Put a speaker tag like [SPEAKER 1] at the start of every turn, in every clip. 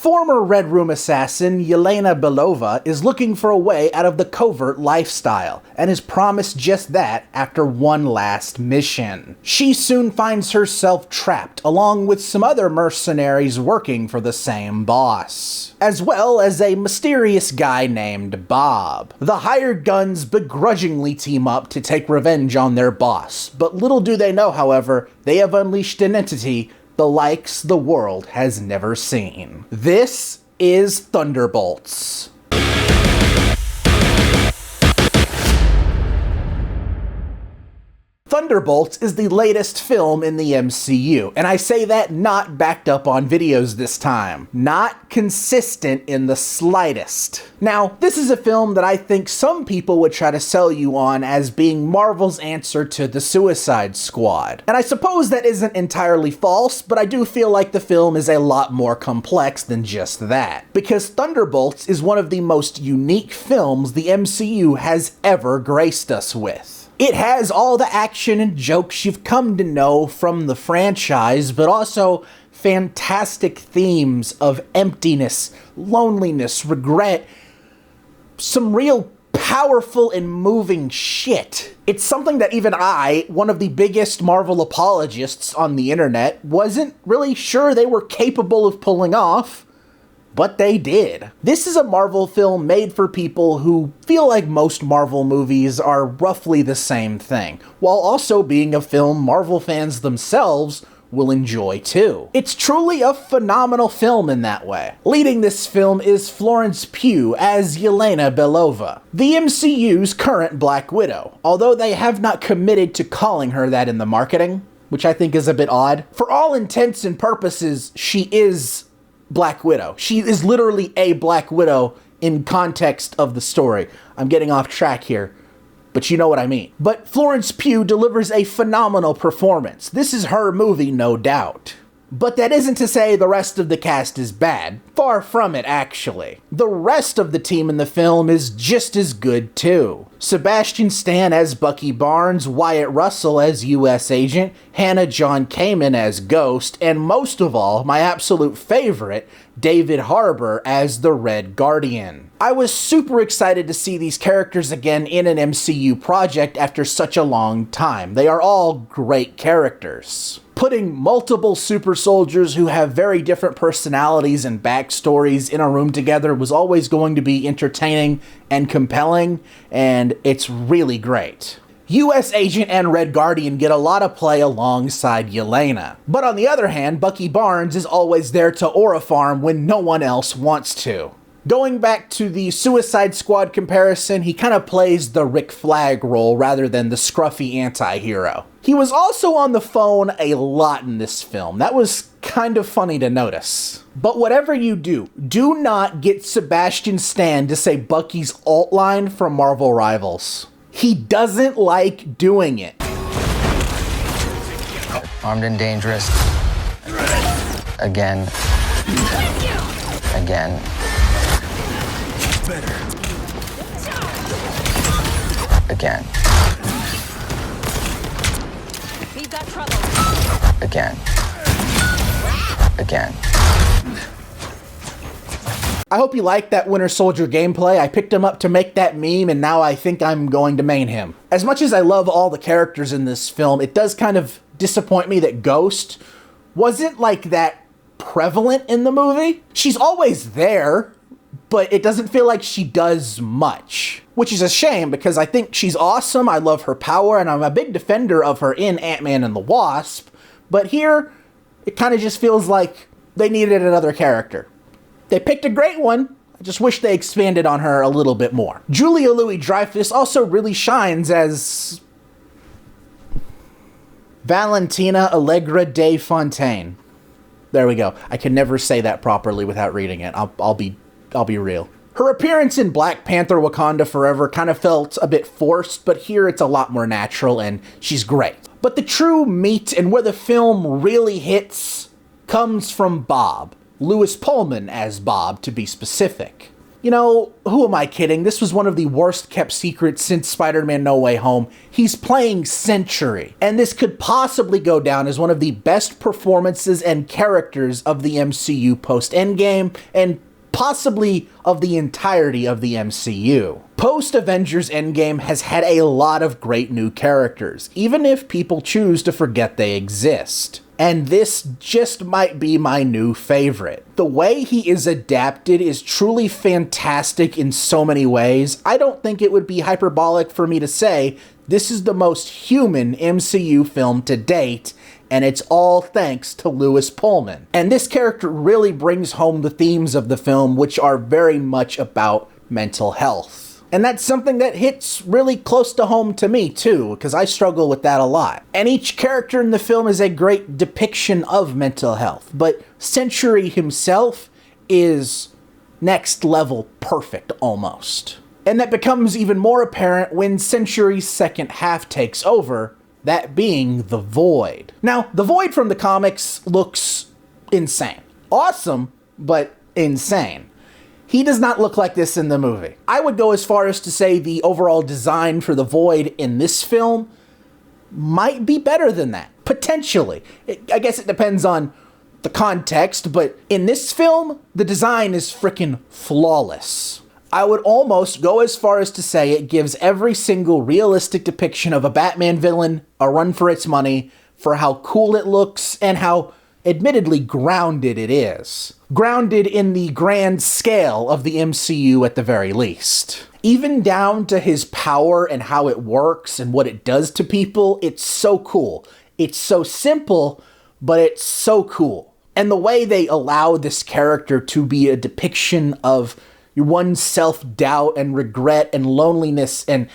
[SPEAKER 1] Former Red Room assassin Yelena Belova is looking for a way out of the covert lifestyle, and is promised just that after one last mission. She soon finds herself trapped, along with some other mercenaries working for the same boss, as well as a mysterious guy named Bob. The hired guns begrudgingly team up to take revenge on their boss, but little do they know, however, they have unleashed an entity the likes the world has never seen. This is Thunderbolts. Thunderbolts is the latest film in the MCU, and I say that not backed up on videos this time. Not consistent in the slightest. Now, this is a film that I think some people would try to sell you on as being Marvel's answer to the Suicide Squad. And I suppose that isn't entirely false, but I do feel like the film is a lot more complex than just that. Because Thunderbolts is one of the most unique films the MCU has ever graced us with. It has all the action and jokes you've come to know from the franchise, but also fantastic themes of emptiness, loneliness, regret, some real powerful and moving shit. It's something that even I, one of the biggest Marvel apologists on the internet, wasn't really sure they were capable of pulling off. But they did. This is a Marvel film made for people who feel like most Marvel movies are roughly the same thing, while also being a film Marvel fans themselves will enjoy too. It's truly a phenomenal film in that way. Leading this film is Florence Pugh as Yelena Belova, the MCU's current Black Widow, although they have not committed to calling her that in the marketing, which I think is a bit odd. For all intents and purposes, she is Black Widow. She is literally a Black Widow in context of the story. I'm getting off track here, but you know what I mean. But Florence Pugh delivers a phenomenal performance. This is her movie, no doubt. But that isn't to say the rest of the cast is bad. Far from it, actually. The rest of the team in the film is just as good, too. Sebastian Stan as Bucky Barnes, Wyatt Russell as U.S. Agent, Hannah John-Kamen as Ghost, and most of all, my absolute favorite, David Harbour as the Red Guardian. I was super excited to see these characters again in an MCU project after such a long time. They are all great characters. Putting multiple super soldiers who have very different personalities and backstories in a room together was always going to be entertaining and compelling, and it's really great. U.S. Agent and Red Guardian get a lot of play alongside Yelena. But on the other hand, Bucky Barnes is always there to aura farm when no one else wants to. Going back to the Suicide Squad comparison, he kind of plays the Rick Flag role rather than the scruffy anti-hero. He was also on the phone a lot in this film. That was kind of funny to notice. But whatever you do, do not get Sebastian Stan to say Bucky's alt line from Marvel Rivals. He doesn't like doing it.
[SPEAKER 2] Armed and dangerous. Again. Again. Better. Again.
[SPEAKER 3] We've got trouble.
[SPEAKER 2] Again. Again.
[SPEAKER 1] I hope you liked that Winter Soldier gameplay. I picked him up to make that meme, and now I think I'm going to main him. As much as I love all the characters in this film, it does kind of disappoint me that Ghost wasn't like that prevalent in the movie. She's always there, but it doesn't feel like she does much, which is a shame because I think she's awesome. I love her power, and I'm a big defender of her in Ant-Man and the Wasp, but here it kind of just feels like they needed another character. They picked a great one. I just wish they expanded on her a little bit more. Julia Louis-Dreyfus also really shines as Valentina Allegra de Fontaine. There we go. I can never say that properly without reading it. I'll be real. Her appearance in Black Panther Wakanda Forever kind of felt a bit forced, but here it's a lot more natural and she's great. But the true meat and where the film really hits comes from Bob. Louis Pullman as Bob, to be specific. You know, who am I kidding? This was one of the worst kept secrets since Spider-Man No Way Home. He's playing Sentry, and this could possibly go down as one of the best performances and characters of the MCU post-Endgame, and possibly of the entirety of the MCU. Post-Avengers Endgame has had a lot of great new characters, even if people choose to forget they exist. And this just might be my new favorite. The way he is adapted is truly fantastic in so many ways. I don't think it would be hyperbolic for me to say this is the most human MCU film to date, and it's all thanks to Louis Pullman. And this character really brings home the themes of the film, which are very much about mental health. And that's something that hits really close to home to me too, because I struggle with that a lot. And each character in the film is a great depiction of mental health, but Sentry himself is next level perfect almost. And that becomes even more apparent when Sentry's second half takes over, that being the Void. Now, the Void from the comics looks insane. Awesome, but insane. He does not look like this in the movie. I would go as far as to say the overall design for the Void in this film might be better than that. Potentially. I guess it depends on the context, but in this film, the design is freaking flawless. I would almost go as far as to say it gives every single realistic depiction of a Batman villain a run for its money for how cool it looks and how admittedly grounded it is. Grounded in the grand scale of the MCU at the very least. Even down to his power and how it works and what it does to people, it's so cool. It's so simple, but it's so cool. And the way they allow this character to be a depiction of one's self-doubt and regret and loneliness and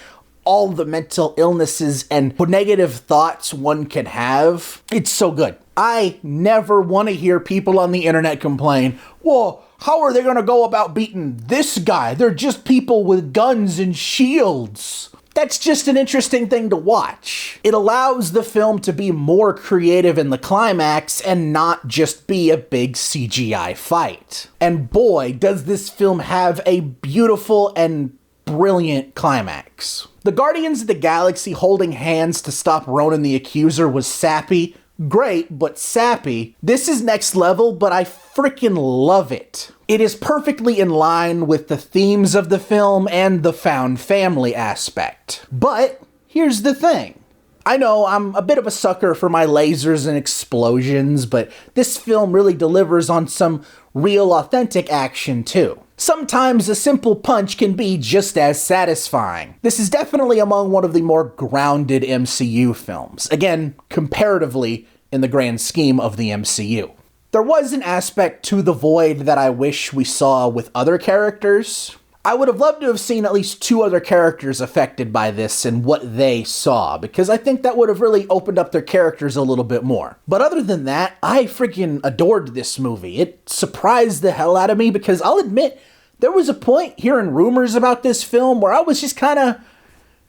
[SPEAKER 1] all the mental illnesses and negative thoughts one can have, it's so good. I never want to hear people on the internet complain, well, how are they going to go about beating this guy? They're just people with guns and shields. That's just an interesting thing to watch. It allows the film to be more creative in the climax and not just be a big CGI fight. And boy, does this film have a beautiful and brilliant climax. The Guardians of the Galaxy holding hands to stop Ronan the Accuser was sappy. Great, but sappy. This is next level, but I freaking love it. It is perfectly in line with the themes of the film and the found family aspect. But here's the thing. I know I'm a bit of a sucker for my lasers and explosions, but this film really delivers on some real authentic action too. Sometimes a simple punch can be just as satisfying. This is definitely among one of the more grounded MCU films. Again, comparatively in the grand scheme of the MCU. There was an aspect to the Void that I wish we saw with other characters. I would have loved to have seen at least 2 other characters affected by this and what they saw, because I think that would have really opened up their characters a little bit more. But other than that, I freaking adored this movie. It surprised the hell out of me because I'll admit, there was a point hearing rumors about this film where I was just kind of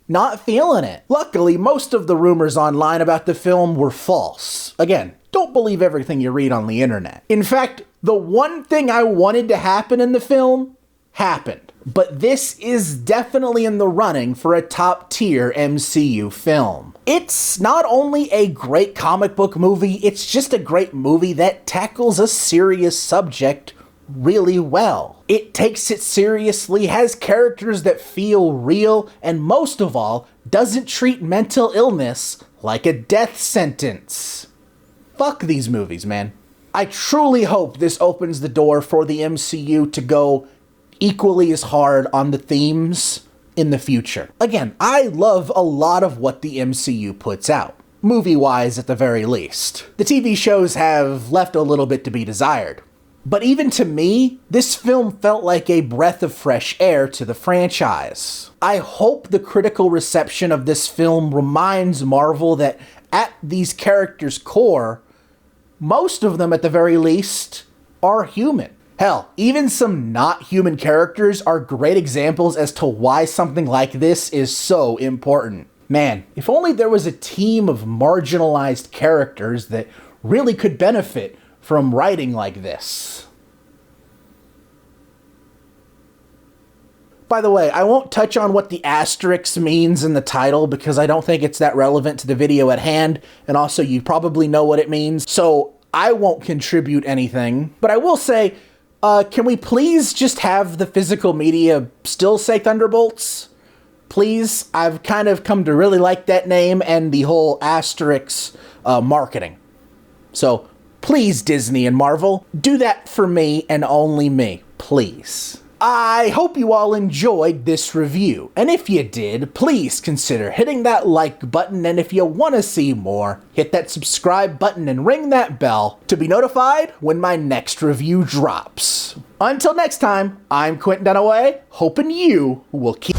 [SPEAKER 1] not feeling it. Luckily, most of the rumors online about the film were false. Again, don't believe everything you read on the internet. In fact, the one thing I wanted to happen in the film happened. But this is definitely in the running for a top-tier MCU film. It's not only a great comic book movie, it's just a great movie that tackles a serious subject really well. It takes it seriously, has characters that feel real, and most of all, doesn't treat mental illness like a death sentence. Fuck these movies, man. I truly hope this opens the door for the MCU to go equally as hard on the themes in the future. Again, I love a lot of what the MCU puts out, movie-wise at the very least. The TV shows have left a little bit to be desired. But even to me, this film felt like a breath of fresh air to the franchise. I hope the critical reception of this film reminds Marvel that at these characters' core, most of them at the very least are human. Hell, even some not human characters are great examples as to why something like this is so important. Man, if only there was a team of marginalized characters that really could benefit from writing like this. By the way, I won't touch on what the asterisk means in the title because I don't think it's that relevant to the video at hand, and also you probably know what it means, so I won't contribute anything. But I will say, can we please just have the physical media still say Thunderbolts? Please? I've kind of come to really like that name and the whole asterisk marketing. So please, Disney and Marvel, do that for me and only me, please. I hope you all enjoyed this review, and if you did, please consider hitting that like button, and if you want to see more, hit that subscribe button and ring that bell to be notified when my next review drops. Until next time, I'm Quentin Dunaway, hoping you will keep